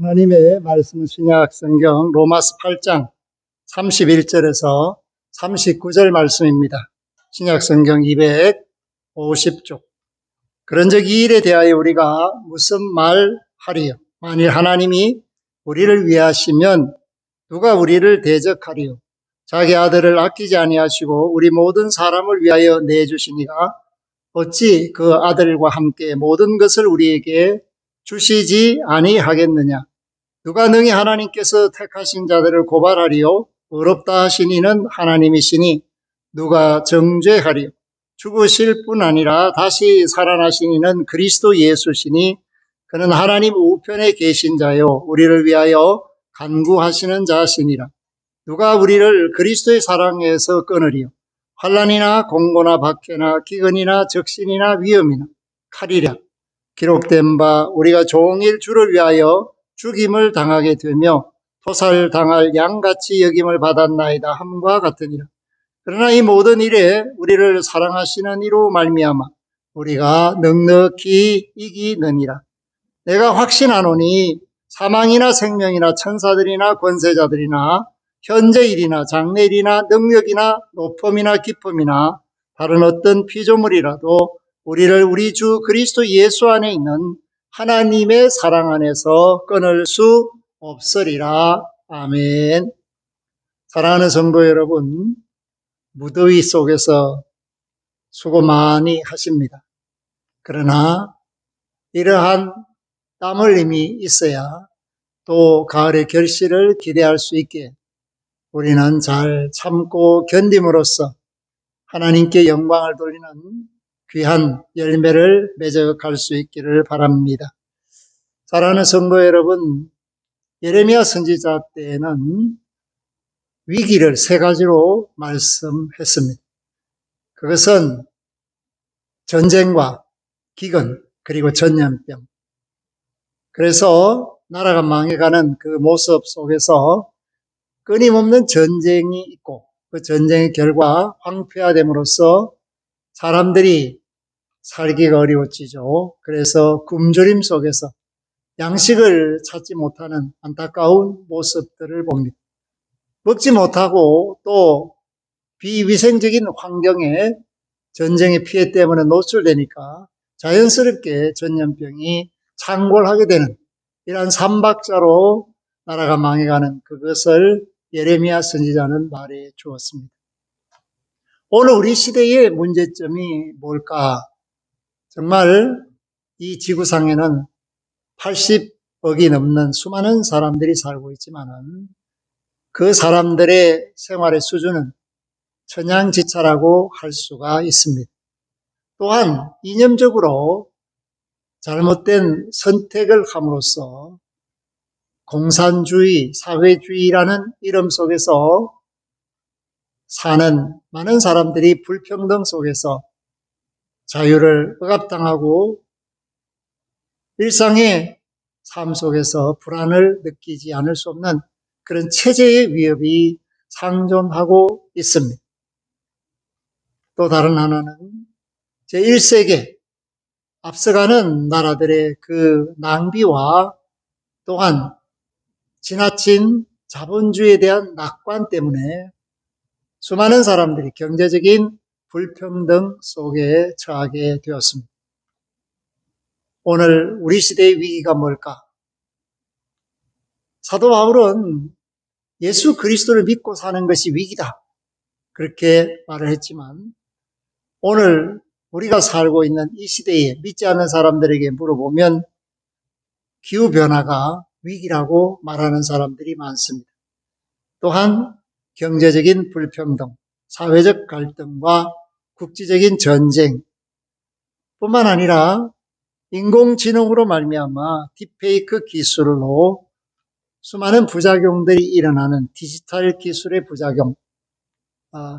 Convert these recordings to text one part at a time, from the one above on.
하나님의 말씀 신약 성경 로마서 8장 31절에서 39절 말씀입니다. 신약 성경 250쪽. 그런즉 이 일에 대하여 우리가 무슨 말하리요? 만일 하나님이 우리를 위하시면 누가 우리를 대적하리요? 자기 아들을 아끼지 아니하시고 우리 모든 사람을 위하여 내주시니가 어찌 그 아들과 함께 모든 것을 우리에게 주시지 아니하겠느냐? 누가 능히 하나님께서 택하신 자들을 고발하리요? 어렵다 하신 이는 하나님이시니 누가 정죄하리요? 죽으실 뿐 아니라 다시 살아나신 이는 그리스도 예수시니 그는 하나님 우편에 계신 자요 우리를 위하여 간구하시는 자시니라. 누가 우리를 그리스도의 사랑에서 끊으리요? 환난이나 공고나 박해나 기근이나 적신이나 위험이나 칼이랴. 기록된 바 우리가 종일 주를 위하여 죽임을 당하게 되며 토살당할 양같이 여김을 받았나이다 함과 같으니라. 그러나 이 모든 일에 우리를 사랑하시는 이로 말미암아 우리가 넉넉히 이기느니라. 내가 확신하노니 사망이나 생명이나 천사들이나 권세자들이나 현재 일이나 장래 일이나 능력이나 높음이나 깊음이나 다른 어떤 피조물이라도 우리를 우리 주 그리스도 예수 안에 있는 하나님의 사랑 안에서 끊을 수 없으리라. 아멘. 사랑하는 성도 여러분, 무더위 속에서 수고 많이 하십니다. 그러나 이러한 땀 흘림이 있어야 또 가을의 결실을 기대할 수 있게 우리는 잘 참고 견딤으로써 하나님께 영광을 돌리는 귀한 열매를 맺어갈 수 있기를 바랍니다. 사랑하는 성도 여러분, 예레미야 선지자 때에는 위기를 세 가지로 말씀했습니다. 그것은 전쟁과 기근 그리고 전염병. 그래서 나라가 망해가는 그 모습 속에서 끊임없는 전쟁이 있고 그 전쟁의 결과 황폐화됨으로써 사람들이 살기가 어려워지죠. 그래서 굶주림 속에서 양식을 찾지 못하는 안타까운 모습들을 봅니다. 먹지 못하고 또 비위생적인 환경에 전쟁의 피해 때문에 노출되니까 자연스럽게 전염병이 창궐하게 되는 이러한 삼박자로 나라가 망해가는 그것을 예레미야 선지자는 말해 주었습니다. 오늘 우리 시대의 문제점이 뭘까? 정말 이 지구상에는 80억이 넘는 수많은 사람들이 살고 있지만은 그 사람들의 생활의 수준은 천양지차라고 할 수가 있습니다. 또한 이념적으로 잘못된 선택을 함으로써 공산주의, 사회주의라는 이름 속에서 사는 많은 사람들이 불평등 속에서 자유를 억압당하고 일상의 삶 속에서 불안을 느끼지 않을 수 없는 그런 체제의 위협이 상존하고 있습니다. 또 다른 하나는 제1세계 앞서가는 나라들의 그 낭비와 또한 지나친 자본주의에 대한 낙관 때문에 수많은 사람들이 경제적인 불평등 속에 처하게 되었습니다. 오늘 우리 시대의 위기가 뭘까? 사도 바울은 예수 그리스도를 믿고 사는 것이 위기다. 그렇게 말을 했지만 오늘 우리가 살고 있는 이 시대에 믿지 않는 사람들에게 물어보면 기후변화가 위기라고 말하는 사람들이 많습니다. 또한 경제적인 불평등, 사회적 갈등과 국제적인 전쟁 뿐만 아니라 인공지능으로 말미암아 딥페이크 기술로 수많은 부작용들이 일어나는 디지털 기술의 부작용,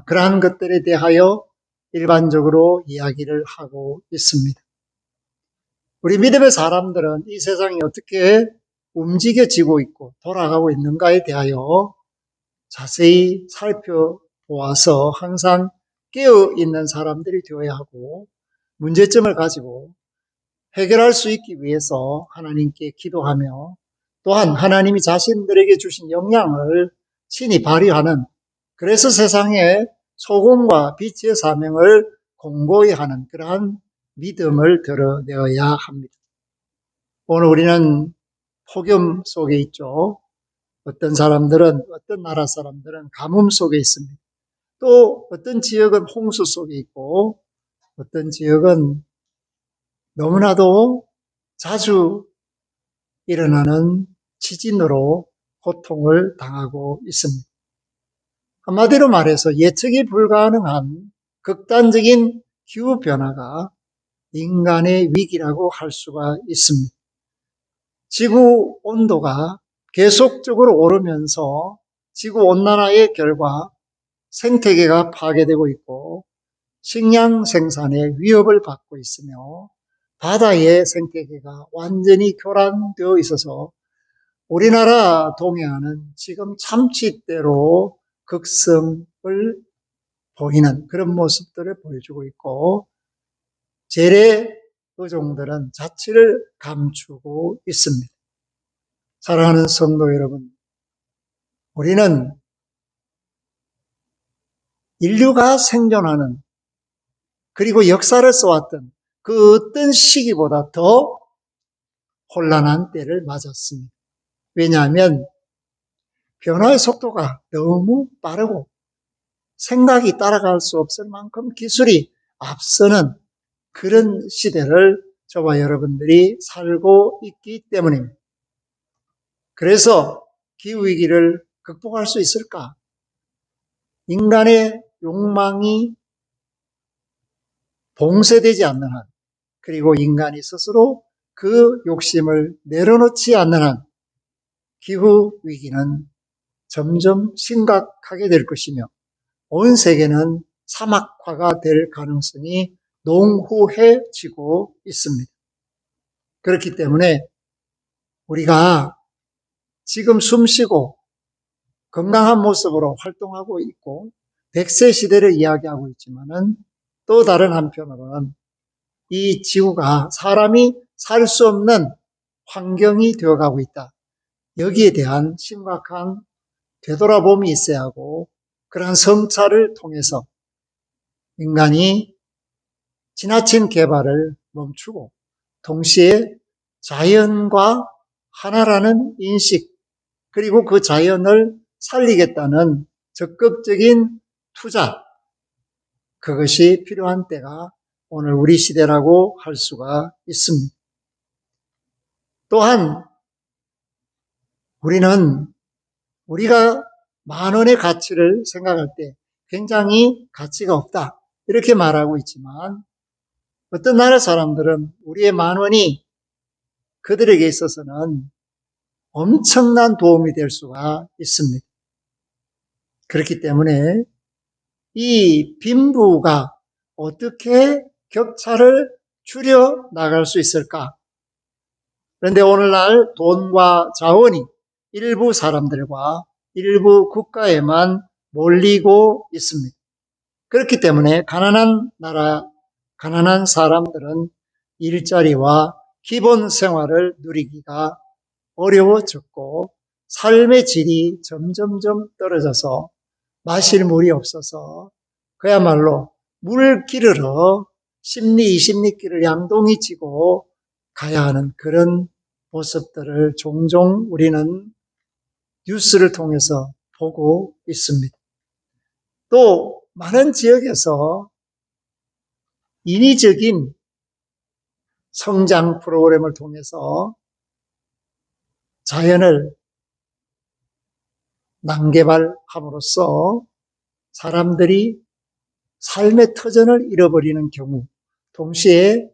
그러한 것들에 대하여 일반적으로 이야기를 하고 있습니다. 우리 믿음의 사람들은 이 세상이 어떻게 움직여지고 있고 돌아가고 있는가에 대하여 자세히 살펴보아서 항상 깨어있는 사람들이 되어야 하고 문제점을 가지고 해결할 수 있기 위해서 하나님께 기도하며 또한 하나님이 자신들에게 주신 역량을 친히 발휘하는, 그래서 세상에 소금과 빛의 사명을 공고히 하는 그러한 믿음을 드러내어야 합니다. 오늘 우리는 폭염 속에 있죠. 어떤 사람들은, 어떤 나라 사람들은 가뭄 속에 있습니다. 또 어떤 지역은 홍수 속에 있고, 어떤 지역은 너무나도 자주 일어나는 지진으로 고통을 당하고 있습니다. 한마디로 말해서 예측이 불가능한 극단적인 기후변화가 인간의 위기라고 할 수가 있습니다. 지구 온도가 계속적으로 오르면서 지구온난화의 결과 생태계가 파괴되고 있고 식량 생산에 위협을 받고 있으며 바다의 생태계가 완전히 교란되어 있어서 우리나라 동해안은 지금 참치대로 극성을 보이는 그런 모습들을 보여주고 있고 재래 어종들은 자취를 감추고 있습니다. 사랑하는 성도 여러분, 우리는 인류가 생존하는 그리고 역사를 써왔던 그 어떤 시기보다 더 혼란한 때를 맞았습니다. 왜냐하면 변화의 속도가 너무 빠르고 생각이 따라갈 수 없을 만큼 기술이 앞서는 그런 시대를 저와 여러분들이 살고 있기 때문입니다. 그래서 기후위기를 극복할 수 있을까? 인간의 욕망이 봉쇄되지 않는 한, 그리고 인간이 스스로 그 욕심을 내려놓지 않는 한 기후위기는 점점 심각하게 될 것이며 온 세계는 사막화가 될 가능성이 농후해지고 있습니다. 그렇기 때문에 우리가 지금 숨쉬고 건강한 모습으로 활동하고 있고 100세 시대를 이야기하고 있지만은 또 다른 한편으로는 이 지구가 사람이 살 수 없는 환경이 되어가고 있다. 여기에 대한 심각한 되돌아봄이 있어야 하고 그러한 성찰을 통해서 인간이 지나친 개발을 멈추고 동시에 자연과 하나라는 인식 그리고 그 자연을 살리겠다는 적극적인 투자, 그것이 필요한 때가 오늘 우리 시대라고 할 수가 있습니다. 또한 우리가 만 원의 가치를 생각할 때 굉장히 가치가 없다 이렇게 말하고 있지만 어떤 나라 사람들은 우리의 만 원이 그들에게 있어서는 엄청난 도움이 될 수가 있습니다. 그렇기 때문에 이 빈부가 어떻게 격차를 줄여 나갈 수 있을까? 그런데 오늘날 돈과 자원이 일부 사람들과 일부 국가에만 몰리고 있습니다. 그렇기 때문에 가난한 사람들은 일자리와 기본 생활을 누리기가 어려워졌고 삶의 질이 점점점 떨어져서 마실 물이 없어서 그야말로 물 기르러 10리, 20리길을 양동이 지고 가야 하는 그런 모습들을 종종 우리는 뉴스를 통해서 보고 있습니다. 또 많은 지역에서 인위적인 성장 프로그램을 통해서 자연을 난개발함으로써 사람들이 삶의 터전을 잃어버리는 경우, 동시에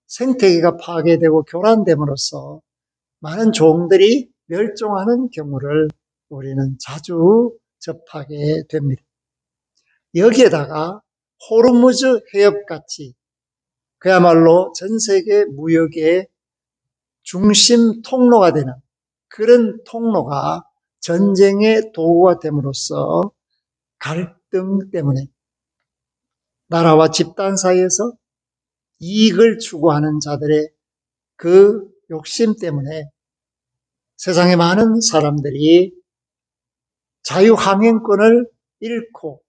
생태계가 파괴되고 교란됨으로써 많은 종들이 멸종하는 경우를 우리는 자주 접하게 됩니다. 여기에다가 호르무즈 해협같이 그야말로 전 세계 무역의 중심 통로가 되는 그런 통로가 전쟁의 도구가 됨으로써 갈등 때문에 나라와 집단 사이에서 이익을 추구하는 자들의 그 욕심 때문에 세상에 많은 사람들이 자유항행권을 잃고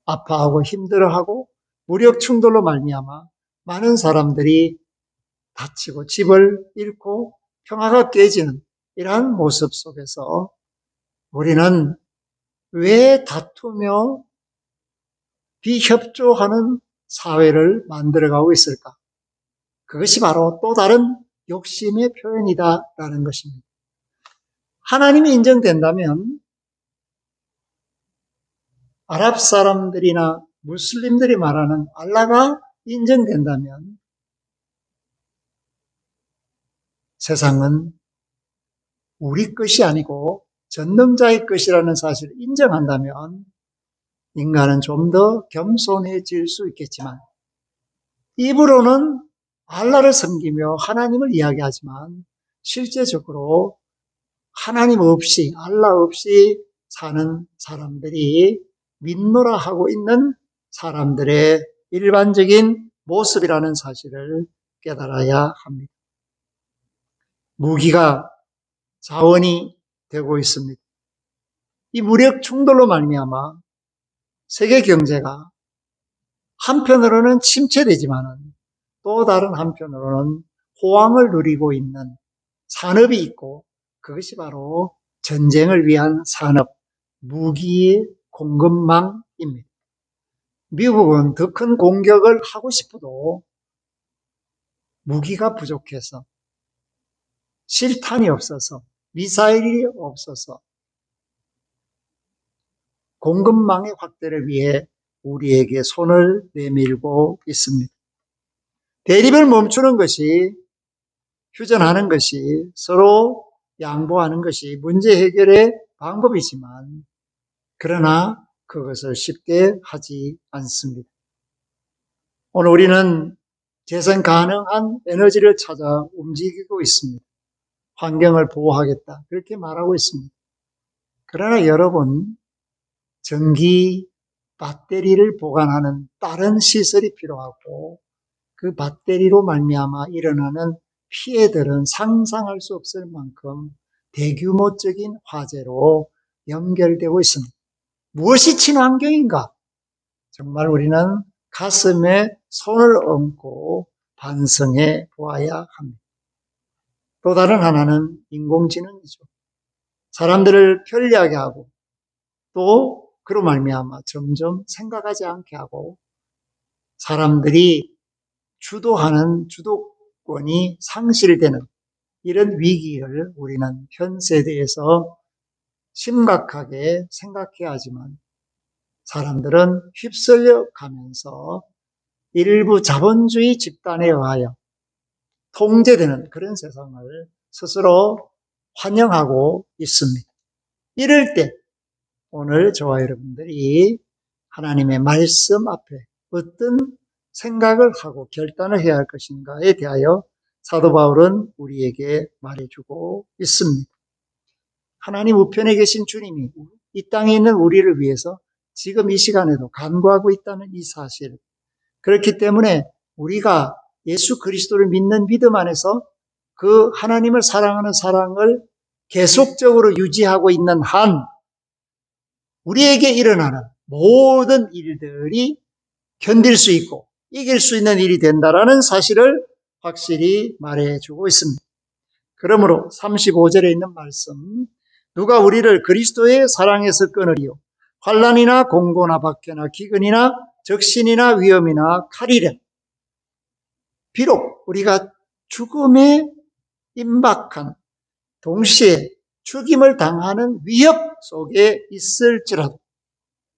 아파하고 힘들어하고 무력 충돌로 말미암아 많은 사람들이 다치고 집을 잃고 평화가 깨지는 이러한 모습 속에서 우리는 왜 다투며 비협조하는 사회를 만들어가고 있을까? 그것이 바로 또 다른 욕심의 표현이다라는 것입니다. 하나님이 인정된다면 아랍 사람들이나 무슬림들이 말하는 알라가 인정된다면 세상은 우리 것이 아니고 전능자의 것이라는 사실을 인정한다면 인간은 좀 더 겸손해질 수 있겠지만 입으로는 알라를 섬기며 하나님을 이야기하지만 실제적으로 하나님 없이 알라 없이 사는 사람들이 믿노라 하고 있는 사람들의 일반적인 모습이라는 사실을 깨달아야 합니다. 무기가 자원이 되고 있습니다. 이 무력 충돌로 말미암아 세계 경제가 한편으로는 침체되지만은 또 다른 한편으로는 호황을 누리고 있는 산업이 있고 그것이 바로 전쟁을 위한 산업, 무기의 공급망입니다. 미국은 더 큰 공격을 하고 싶어도 무기가 부족해서 실탄이 없어서 미사일이 없어서 공급망의 확대를 위해 우리에게 손을 내밀고 있습니다. 대립을 멈추는 것이 휴전하는 것이 서로 양보하는 것이 문제 해결의 방법이지만 그러나 그것을 쉽게 하지 않습니다. 오늘 우리는 재생 가능한 에너지를 찾아 움직이고 있습니다. 환경을 보호하겠다 그렇게 말하고 있습니다. 그러나 여러분 전기 배터리를 보관하는 다른 시설이 필요하고 그 배터리로 말미암아 일어나는 피해들은 상상할 수 없을 만큼 대규모적인 화재로 연결되고 있습니다. 무엇이 친환경인가? 정말 우리는 가슴에 손을 얹고 반성해 보아야 합니다. 또 다른 하나는 인공지능이죠. 사람들을 편리하게 하고 또 그로 말미암아 점점 생각하지 않게 하고 사람들이 주도하는 주도권이 상실되는 이런 위기를 우리는 현 세대에서 심각하게 생각해야 하지만 사람들은 휩쓸려 가면서 일부 자본주의 집단에 의하여 통제되는 그런 세상을 스스로 환영하고 있습니다. 이럴 때 오늘 저와 여러분들이 하나님의 말씀 앞에 어떤 생각을 하고 결단을 해야 할 것인가에 대하여 사도 바울은 우리에게 말해주고 있습니다. 하나님 우편에 계신 주님이 이 땅에 있는 우리를 위해서 지금 이 시간에도 간구하고 있다는 이 사실, 그렇기 때문에 우리가 예수 그리스도를 믿는 믿음 안에서 그 하나님을 사랑하는 사랑을 계속적으로 유지하고 있는 한 우리에게 일어나는 모든 일들이 견딜 수 있고 이길 수 있는 일이 된다라는 사실을 확실히 말해주고 있습니다. 그러므로 35절에 있는 말씀, 누가 우리를 그리스도의 사랑에서 끊으리요 환난이나 공고나 박해나 기근이나 적신이나 위험이나 칼이라. 비록 우리가 죽음에 임박한 동시에 죽임을 당하는 위협 속에 있을지라도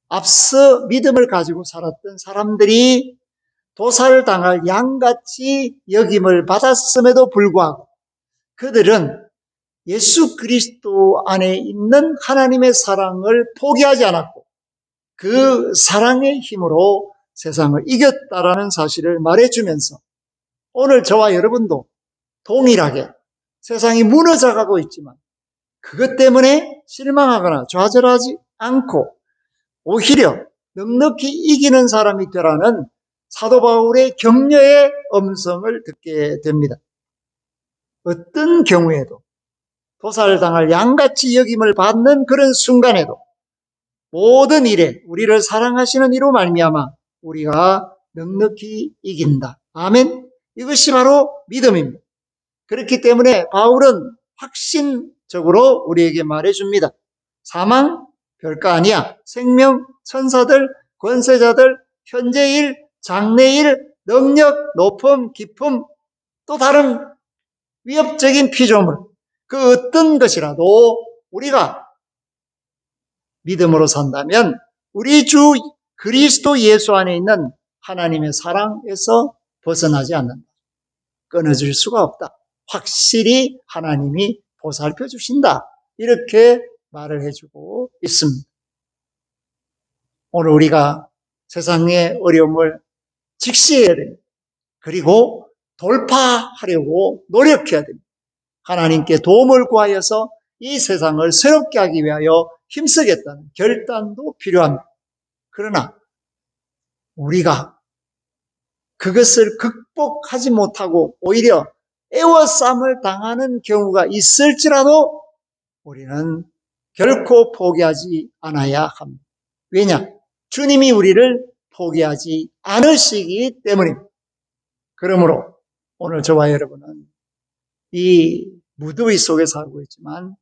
앞서 믿음을 가지고 살았던 사람들이 도살당할 양같이 여김을 받았음에도 불구하고 그들은 예수 그리스도 안에 있는 하나님의 사랑을 포기하지 않았고 그 사랑의 힘으로 세상을 이겼다라는 사실을 말해주면서 오늘 저와 여러분도 동일하게 세상이 무너져가고 있지만 그것 때문에 실망하거나 좌절하지 않고 오히려 넉넉히 이기는 사람이 되라는 사도 바울의 격려의 음성을 듣게 됩니다. 어떤 경우에도 도살당할 양같이 여김을 받는 그런 순간에도 모든 일에 우리를 사랑하시는 이로 말미암아 우리가 넉넉히 이긴다. 아멘. 이것이 바로 믿음입니다. 그렇기 때문에 바울은 확신적으로 우리에게 말해줍니다. 사망 별거 아니야. 생명, 천사들, 권세자들, 현재일, 장래일, 능력, 높음, 깊음, 또 다른 위협적인 피조물, 그 어떤 것이라도 우리가 믿음으로 산다면 우리 주 그리스도 예수 안에 있는 하나님의 사랑에서 벗어나지 않는다. 끊어질 수가 없다. 확실히 하나님이 보살펴 주신다. 이렇게 말을 해주고 있습니다. 오늘 우리가 세상의 어려움을 직시해야 됩니다. 그리고 돌파하려고 노력해야 됩니다. 하나님께 도움을 구하여서 이 세상을 새롭게 하기 위하여 힘쓰겠다는 결단도 필요합니다. 그러나 우리가 그것을 극복하지 못하고 오히려 애워싸움을 당하는 경우가 있을지라도 우리는 결코 포기하지 않아야 합니다. 왜냐? 주님이 우리를 포기하지 않으시기 때문입니다. 그러므로 오늘 저와 여러분은 이 무더위 속에 살고 있지만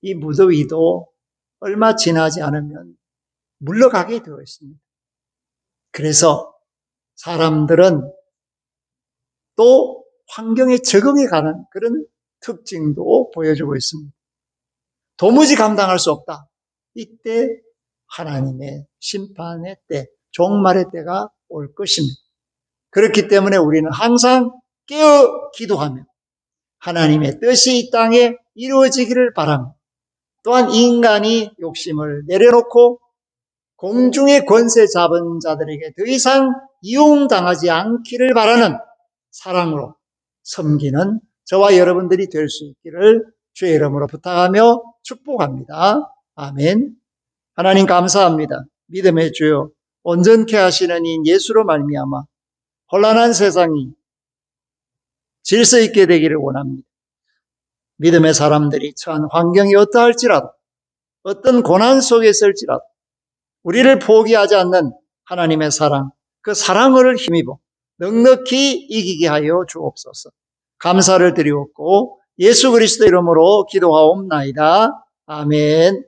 이 무더위도 얼마 지나지 않으면 물러가게 되어 있습니다. 그래서 사람들은 또 환경에 적응해가는 그런 특징도 보여주고 있습니다. 도무지 감당할 수 없다. 이때 하나님의 심판의 때, 종말의 때가 올 것입니다. 그렇기 때문에 우리는 항상 깨어 기도하며 하나님의 뜻이 이 땅에 이루어지기를 바랍니다. 또한 인간이 욕심을 내려놓고 공중의 권세 잡은 자들에게 더 이상 이용당하지 않기를 바라는 사랑으로 섬기는 저와 여러분들이 될 수 있기를 주의 이름으로 부탁하며 축복합니다. 아멘. 하나님 감사합니다. 믿음의 주여, 온전케 하시는 이 예수로 말미암아 혼란한 세상이 질서 있게 되기를 원합니다. 믿음의 사람들이 처한 환경이 어떠할지라도, 어떤 고난 속에 있을지라도 우리를 포기하지 않는 하나님의 사랑, 그 사랑을 힘입어 넉넉히 이기게 하여 주옵소서. 감사를 드리옵고 예수 그리스도 이름으로 기도하옵나이다. 아멘.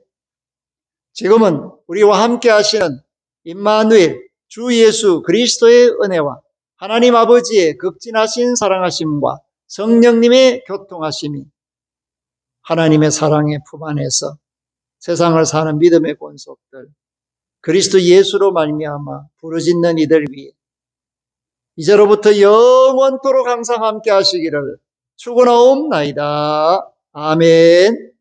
지금은 우리와 함께 하시는 임마누엘 주 예수 그리스도의 은혜와 하나님 아버지의 극진하신 사랑하심과 성령님의 교통하심이 하나님의 사랑의 품 안에서 세상을 사는 믿음의 권속들, 그리스도 예수로 말미암아 부르짖는 이들 위에 이제로부터 영원토록 항상 함께 하시기를 축원하옵나이다. 아멘.